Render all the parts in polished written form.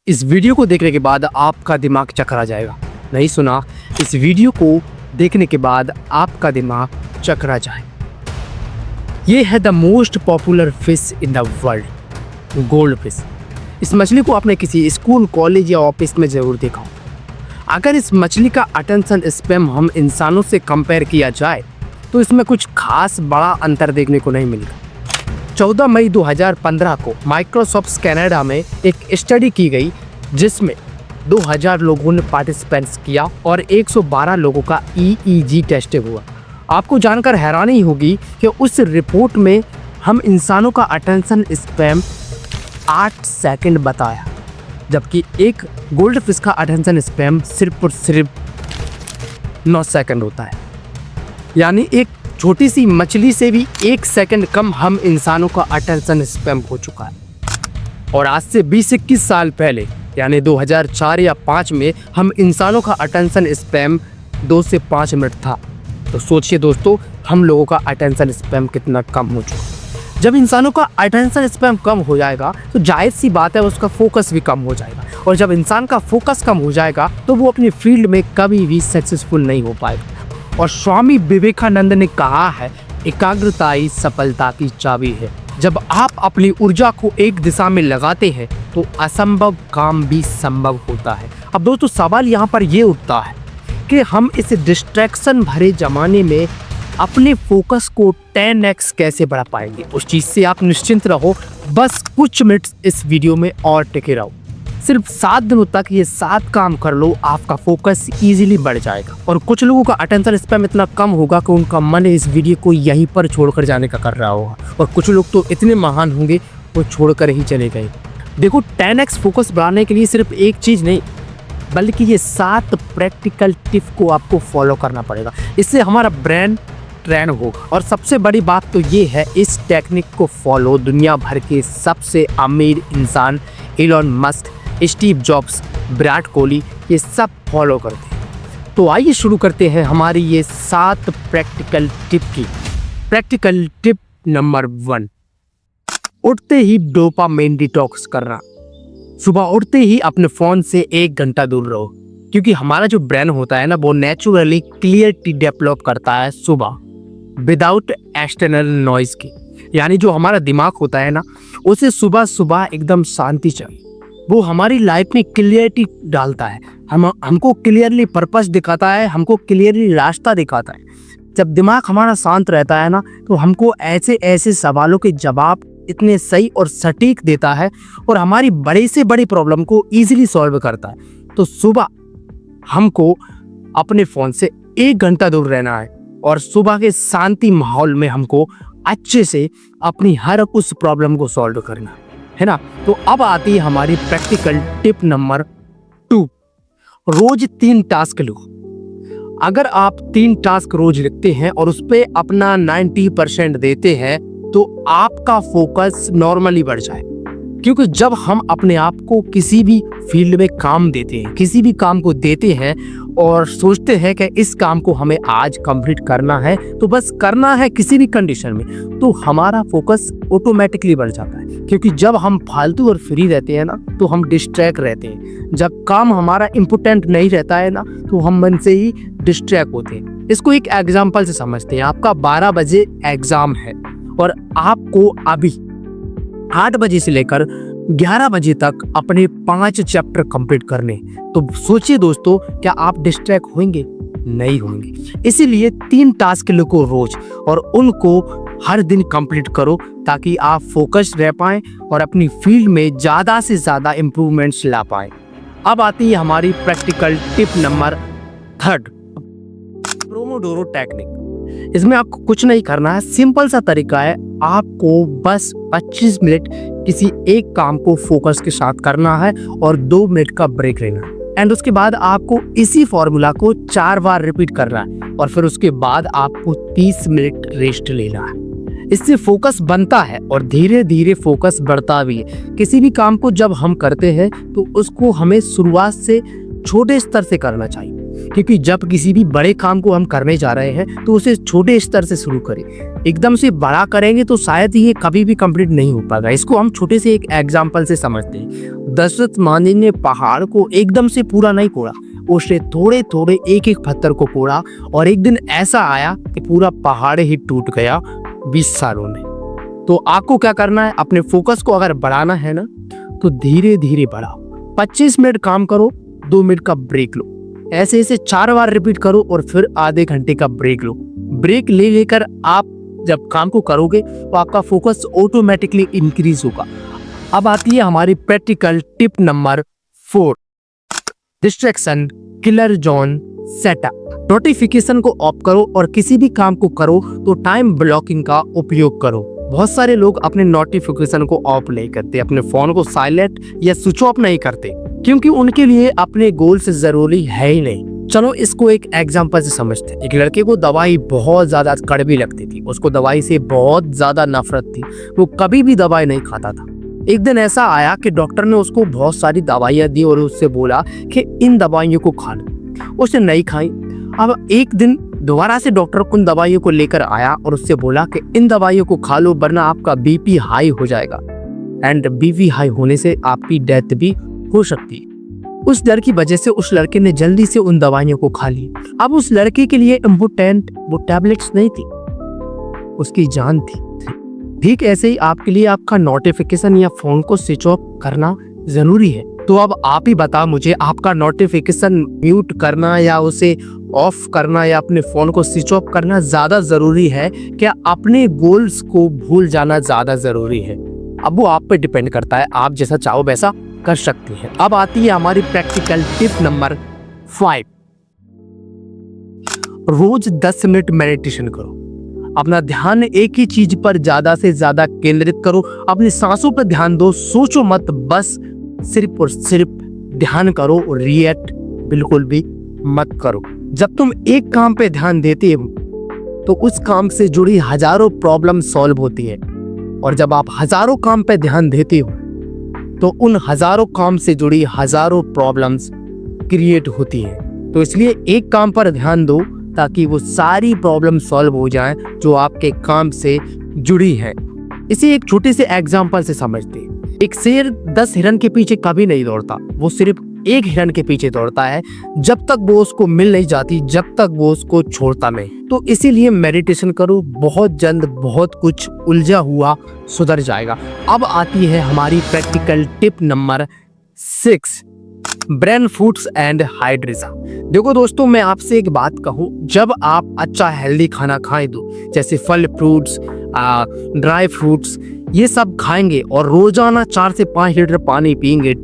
इस वीडियो को देखने के बाद आपका दिमाग चकरा जाएगा। नहीं सुना? इस वीडियो को देखने के बाद आपका दिमाग चकरा जाए। ये है the most popular fish in the world, gold fish. इस मछली को आपने किसी स्कूल, कॉलेज या ऑफिस में ज़रूर देखा हो। अगर इस मछली का अटेंशन स्पैम हम इंसानों से कंपेयर किया जाए तो इसमें कुछ खास बड़ा अंतर देखने को नहीं मिलेगा। 14 मई 2015 को माइक्रोसॉफ्ट कनाडा में एक स्टडी की गई जिसमें 2000 लोगों ने पार्टिसिपेंट्स किया और 112 लोगों का EEG टेस्ट हुआ। आपको जानकर हैरानी होगी कि उस रिपोर्ट में हम इंसानों का अटेंशन स्पैम 8 सेकंड बताया, जबकि एक गोल्ड फिश का अटेंशन स्पैम सिर्फ और सिर्फ 9 सेकंड होता है। यानी एक छोटी सी मछली से भी 1 सेकंड कम हम इंसानों का अटेंशन स्पैम हो चुका है। और आज से 20-21 साल पहले यानी 2004 या 5 में हम इंसानों का अटेंशन स्पैम 2 से 5 मिनट था। तो सोचिए दोस्तों, हम लोगों का अटेंशन स्पैम कितना कम हो चुका है। जब इंसानों का अटेंशन स्पैम कम हो जाएगा तो जाहिर सी बात है उसका फोकस भी कम हो जाएगा, और जब इंसान का फोकस कम हो जाएगा तो वो अपनी फील्ड में कभी भी सक्सेसफुल नहीं हो पाएगा। और स्वामी विवेकानंद ने कहा है, एकाग्रता ही सफलता की चाबी है। जब आप अपनी ऊर्जा को एक दिशा में लगाते हैं तो असंभव काम भी संभव होता है। अब दोस्तों, सवाल यहाँ पर ये उठता है कि हम इस डिस्ट्रैक्शन भरे ज़माने में अपने फोकस को 10x कैसे बढ़ा पाएंगे। उस चीज़ से आप निश्चिंत रहो, बस कुछ मिनट इस वीडियो में और टिके रहो। सिर्फ 7 दिनों तक ये 7 काम कर लो, आपका फोकस इजीली बढ़ जाएगा। और कुछ लोगों का अटेंशन स्पैम इतना कम होगा कि उनका मन इस वीडियो को यहीं पर छोड़कर जाने का कर रहा होगा, और कुछ लोग तो इतने महान होंगे वो छोड़कर ही चले गए। देखो, 10x फोकस बढ़ाने के लिए सिर्फ एक चीज़ नहीं बल्कि ये 7 प्रैक्टिकल टिप को आपको फॉलो करना पड़ेगा। इससे हमारा ब्रेन ट्रेन होगा। और सबसे बड़ी बात तो ये है, इस टेक्निक को फॉलो दुनिया भर के सबसे अमीर इंसान Elon Musk, Steve jobs, Virat Kohli, ये सब फॉलो करते हैं। तो आइए शुरू करते हैं हमारी ये 7 प्रैक्टिकल टिप की। प्रैक्टिकल टिप नंबर 1, उठते ही डोपामाइन डिटॉक्स करना। सुबह उठते ही अपने फ़ोन से 1 घंटा दूर रहो, क्योंकि हमारा जो ब्रेन होता है ना, वो नेचुरली क्लियरिटी डेवलप करता है सुबह विदाउट एक्सटर्नल नॉइज़ की। यानी जो हमारा दिमाग होता है ना, उसे सुबह सुबह एकदम शांति चाहिए। वो हमारी लाइफ में क्लियरिटी डालता है, हमको क्लियरली पर्पस दिखाता है, हमको क्लियरली रास्ता दिखाता है। जब दिमाग हमारा शांत रहता है ना, तो हमको ऐसे ऐसे सवालों के जवाब इतने सही और सटीक देता है, और हमारी बड़ी से बड़ी प्रॉब्लम को ईजिली सॉल्व करता है। तो सुबह हमको अपने फ़ोन से 1 घंटा दूर रहना है, और सुबह के शांति माहौल में हमको अच्छे से अपनी हर उस प्रॉब्लम को सॉल्व करना है ना। तो अब आती है हमारी प्रैक्टिकल टिप नंबर 2, रोज 3 टास्क लो। अगर आप 3 टास्क रोज लिखते हैं और उस पर अपना 90% देते हैं तो आपका फोकस नॉर्मली बढ़ जाए। क्योंकि जब हम अपने आप को किसी भी फील्ड में काम देते हैं, किसी भी काम को देते हैं और सोचते हैं कि इस काम को हमें आज कंप्लीट करना है, तो बस करना है किसी भी कंडीशन में, तो हमारा फोकस ऑटोमेटिकली बढ़ जाता है। क्योंकि जब हम फालतू और फ्री रहते हैं ना, तो हम डिस्ट्रैक्ट रहते हैं। जब काम हमारा इम्पोर्टेंट नहीं रहता है ना, तो हम मन से ही डिस्ट्रैक्ट होते हैं। इसको एक एग्जाम्पल से समझते हैं। आपका 12 बजे एग्ज़ाम है और आपको अभी 8 बजे से लेकर 11 बजे तक अपने 5 चैप्टर कंप्लीट करने। तो सोचिए दोस्तों, क्या आप डिस्ट्रैक्ट होंगे? नहीं होंगे। इसीलिए 3 टास्क लिखो रोज और उनको हर दिन कंप्लीट करो, ताकि आप फोकस रह पाएं और अपनी फील्ड में ज़्यादा से ज़्यादा इम्प्रूवमेंट्स ला पाएं। अब आती है हमारी practical tip number 3, Pomodoro technique. इसमें आपको कुछ नहीं करना है, सिंपल सा तरीका है। आपको बस 25 मिनट किसी एक काम को फोकस के साथ करना है और 2 मिनट का ब्रेक लेना है। एंड उसके बाद आपको इसी फॉर्मूला को 4 बार रिपीट करना है, और फिर उसके बाद आपको 30 मिनट रेस्ट लेना है। इससे फोकस बनता है और धीरे धीरे फोकस बढ़ता भी है। किसी भी काम को जब हम करते हैं तो उसको हमें शुरुआत से छोटे स्तर से करना चाहिए। क्योंकि जब किसी भी बड़े काम को हम करने जा रहे हैं तो उसे छोटे स्तर से शुरू करें। एकदम से बड़ा करेंगे तो शायद ये कभी भी कंप्लीट नहीं हो पाएगा। इसको हम छोटे से एक एग्जाम्पल से समझते हैं। दशरथ मांझी ने पहाड़ को एकदम से पूरा नहीं कोड़ा, उसने थोड़े थोड़े एक एक पत्थर को कोड़ा और एक दिन ऐसा आया कि पूरा पहाड़ ही टूट गया 20 सालों में। तो आपको क्या करना है, अपने फोकस को अगर बढ़ाना है ना तो धीरे धीरे बढ़ाओ। 25 मिनट काम करो, 2 मिनट का ब्रेक लो, ऐसे ऐसे 4 बार रिपीट करो और फिर आधे घंटे का ब्रेक लो। ब्रेक ले लेकर आप जब काम को करोगे तो आपका फोकस ऑटोमेटिकली इंक्रीज होगा। अब आती है हमारी practical tip number 4, distraction killer zone setup. Notification को ऑफ करो और किसी भी काम को करो तो टाइम ब्लॉकिंग का उपयोग करो। बहुत सारे लोग अपने नोटिफिकेशन को ऑफ नहीं करते, अपने फोन को साइलेंट या स्विच ऑफ नहीं करते, क्योंकि उनके लिए अपने गोल से जरूरी है ही नहीं। चलो इसको एक एग्जांपल से समझते हैं। एक लड़के को दवाई बहुत ज्यादा कड़वी लगती थी, उसको दवाई से बहुत ज्यादा नफरत थी, वो कभी भी दवाई नहीं खाता था। एक दिन ऐसा आया कि डॉक्टर ने उसको बहुत सारी दवाइयां दी और उससे बोला कि इन दवाइयों को खा लो। उसने नहीं खाई। अब एक दिन दोबारा से डॉक्टर उन दवाइयों को लेकर आया और उससे बोला कि इन दवाइयों को खा लो वरना आपका बीपी हाई हो जाएगा, एंड बीपी हाई होने से आपकी डेथ भी हो सकती है। उस डर की वजह से उस लड़के ने जल्दी से उन दवाइयों को खा ली। अब उस लड़के के लिए इम्पोर्टेंट वो टैबलेट्स नहीं थी, उसकी जान थी। ठीक ऐसे ही आपके लिए आपका नोटिफिकेशन या फोन को स्विच ऑफ करना जरूरी है। तो अब आप ही बताओ मुझे, आपका नोटिफिकेशन म्यूट करना या उसे ऑफ करना या अपने फोन को स्विच ऑफ करना ज्यादा जरूरी है क्या अपने गोल्स को भूल जाना ज्यादा जरूरी है? अब वो आप पे डिपेंड करता है, आप जैसा चाहो वैसा कर सकते हैं। अब आती है हमारी प्रैक्टिकल टिप नंबर 5, रोज 10 मिनट मेडिटेशन करो। अपना ध्यान एक ही चीज पर ज्यादा से ज्यादा केंद्रित करो। अपनी सांसों पर ध्यान दो, सोचो मत, बस सिर्फ और सिर्फ ध्यान करो और रिएक्ट बिल्कुल भी मत करो। जब तुम एक काम पे ध्यान देते हो तो उस काम से जुड़ी हजारों प्रॉब्लम सॉल्व होती है, और जब आप हजारों काम पे ध्यान देते हो तो उन हजारों काम से जुड़ी हजारों प्रॉब्लम्स क्रिएट होती हैं। तो इसलिए एक काम पर ध्यान दो ताकि वो सारी प्रॉब्लम सॉल्व हो जाएं जो आपके काम से जुड़ी है। इसे एक छोटे से एग्जांपल से समझते हैं। एक शेर 10 हिरन के पीछे कभी नहीं दौड़ता, वो सिर्फ एक हिरन के पीछे दौड़ता है जब तक वो उसको मिल नहीं जाती, जब तक वो उसको छोड़ता नहीं। तो इसीलिए मेडिटेशन करो, बहुत जल्द बहुत कुछ उलझा हुआ सुधर जाएगा। अब आती है हमारी practical tip number 6, brain foods and hydration. देखो दोस्तों, मैं आपसे एक बात कहूँ, जब आप अच्छा हेल्दी खाना खाएं दो, जैसे फल फ्रूट्स, ड्राई फ्रूट्स, ये सब खाएंगे और रोजाना 4 से 5 लीटर पानी पिएंगे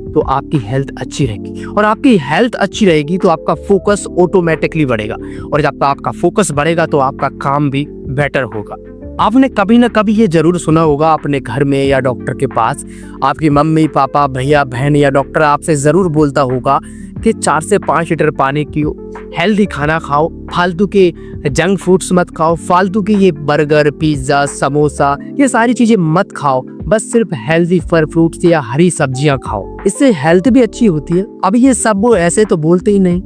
तो आपकी हेल्थ अच्छी रहेगी। और आपकी हेल्थ अच्छी रहेगी तो आपका फोकस ऑटोमेटिकली बढ़ेगा, और जब आपका फोकस बढ़ेगा तो आपका काम भी बेटर होगा। आपने कभी ना कभी ये जरूर सुना होगा अपने घर में या डॉक्टर के पास, आपकी मम्मी पापा भैया बहन या डॉक्टर आपसे जरूर बोलता होगा कि 4 से 5 लीटर पानी पियो, हेल्दी खाना खाओ, फालतू के जंक फूड्स मत खाओ, फालतू के ये बर्गर पिज्ज़ा समोसा ये सारी चीज़ें मत खाओ, बस सिर्फ हेल्दी फल फ्रूट्स या हरी सब्जियां खाओ, इससे हेल्थ भी अच्छी होती है। अब ये सब वो ऐसे तो बोलते ही नहीं,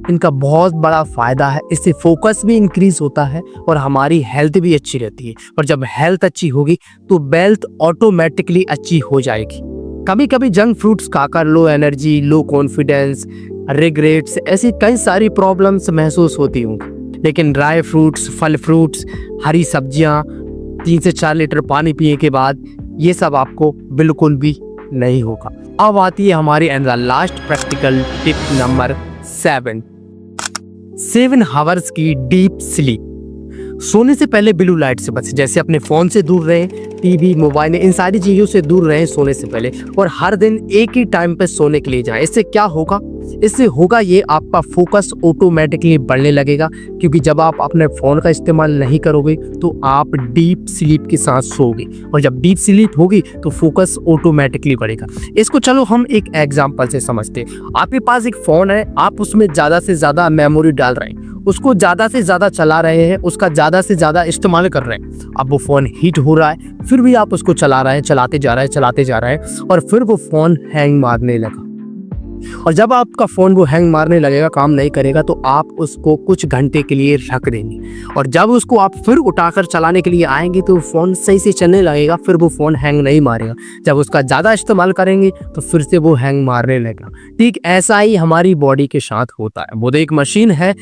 इनका बहुत बड़ा फायदा है। इससे फोकस भी इंक्रीज होता है और हमारी हेल्थ भी अच्छी रहती है, और जब हेल्थ अच्छी होगी तो वेल्थ ऑटोमेटिकली अच्छी हो जाएगी। कभी कभी जंक फ्रूट्स खाकर low energy, low confidence, regrets, ऐसी कई सारी प्रॉब्लम्स महसूस होती होंगी, लेकिन ड्राई फ्रूट्स, फल फ्रूट्स, हरी सब्जियां, 3 से 4 लीटर पानी पिए के बाद ये सब आपको बिल्कुल भी नहीं होगा। अब आती है हमारी and the last practical tip number 7 hours की डीप स्लीप। सोने से पहले ब्लू लाइट से बचें, जैसे अपने फोन से दूर रहें, टीवी मोबाइल इन सारी चीजों से दूर रहें सोने से पहले, और हर दिन एक ही टाइम पे सोने के लिए जाएं। इससे क्या होगा? इससे होगा ये, आपका फोकस ऑटोमेटिकली बढ़ने लगेगा, क्योंकि जब आप अपने फोन का इस्तेमाल नहीं करोगे तो आप डीप स्लीप के साथ सोओगे, और जब डीप स्लीप होगी तो फोकस ऑटोमेटिकली बढ़ेगा। इसको चलो हम एक एग्जांपल से समझते हैं। आपके पास एक फोन है, आप उसमें ज़्यादा से ज़्यादा मेमोरी डाल रहे हैं, उसको ज़्यादा से ज़्यादा चला रहे हैं, उसका ज़्यादा से ज़्यादा इस्तेमाल कर रहे हैं। अब वो फ़ोन हीट हो रहा है, फिर भी आप उसको चला रहे हैं, चलाते जा रहे हैं, और फिर वो फ़ोन हैंग मारने लगा। और जब आपका फ़ोन वो हैंग मारने लगेगा, काम नहीं करेगा, तो आप उसको कुछ घंटे के लिए रख देंगे और जब उसको आप फिर उठाकर चलाने के लिए आएंगे तो फ़ोन सही से चलने लगेगा, फिर वो फ़ोन हैंग नहीं मारेगा। जब उसका ज़्यादा इस्तेमाल करेंगे तो फिर से वो हैंग मारने लगेगा। ठीक ऐसा ही हमारी बॉडी के साथ होता है। वो तो एक मशीन है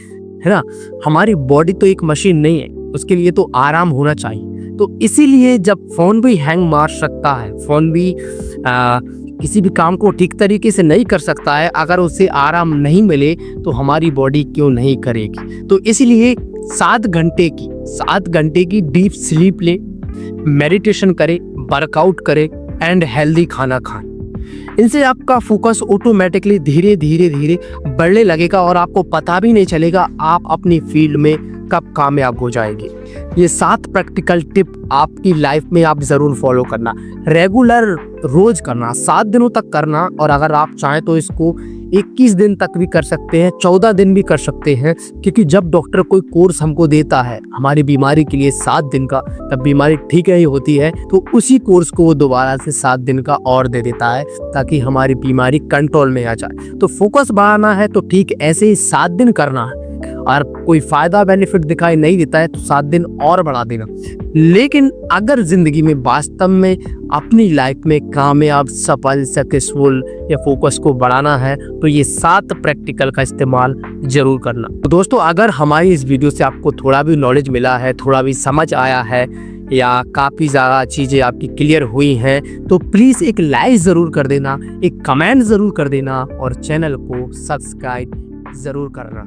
ना, हमारी बॉडी तो एक मशीन नहीं है, उसके लिए तो आराम होना चाहिए। तो इसीलिए जब फ़ोन भी हैंग मार सकता है, फ़ोन भी किसी भी काम को ठीक तरीके से नहीं कर सकता है, अगर उसे आराम नहीं मिले तो हमारी बॉडी क्यों नहीं करेगी। तो इसलिए 7 घंटे की डीप स्लीप ले, मेडिटेशन करे, वर्कआउट करे एंड हेल्दी खाना खाएं। इनसे आपका फोकस ऑटोमेटिकली धीरे धीरे बढ़ने लगेगा और आपको पता भी नहीं चलेगा आप अपनी फील्ड में कब कामयाब हो जाएंगे। ये 7 प्रैक्टिकल टिप आपकी लाइफ में आप ज़रूर फॉलो करना, रेगुलर रोज करना, 7 दिनों तक करना। और अगर आप चाहें तो इसको 21 दिन तक भी कर सकते हैं, 14 दिन भी कर सकते हैं, क्योंकि जब डॉक्टर कोई कोर्स हमको देता है हमारी बीमारी के लिए 7 दिन का, तब बीमारी ठीक नहीं होती है तो उसी कोर्स को वो दोबारा से 7 दिन का और दे देता है ताकि हमारी बीमारी कंट्रोल में आ जाए। तो फोकस बढ़ाना है तो ठीक ऐसे ही 7 दिन करना है, और कोई फायदा बेनिफिट दिखाई नहीं देता है तो 7 दिन और बढ़ा देना। लेकिन अगर जिंदगी में वास्तव में अपनी लाइफ में कामयाब, सफल, सक्सेसफुल या फोकस को बढ़ाना है तो ये 7 प्रैक्टिकल का इस्तेमाल जरूर करना। तो दोस्तों, अगर हमारी इस वीडियो से आपको थोड़ा भी नॉलेज मिला है, थोड़ा भी समझ आया है या काफ़ी ज़्यादा चीज़ें आपकी क्लियर हुई हैं तो प्लीज़ एक लाइक ज़रूर कर देना, एक कमेंट ज़रूर कर देना और चैनल को सब्सक्राइब ज़रूर करना।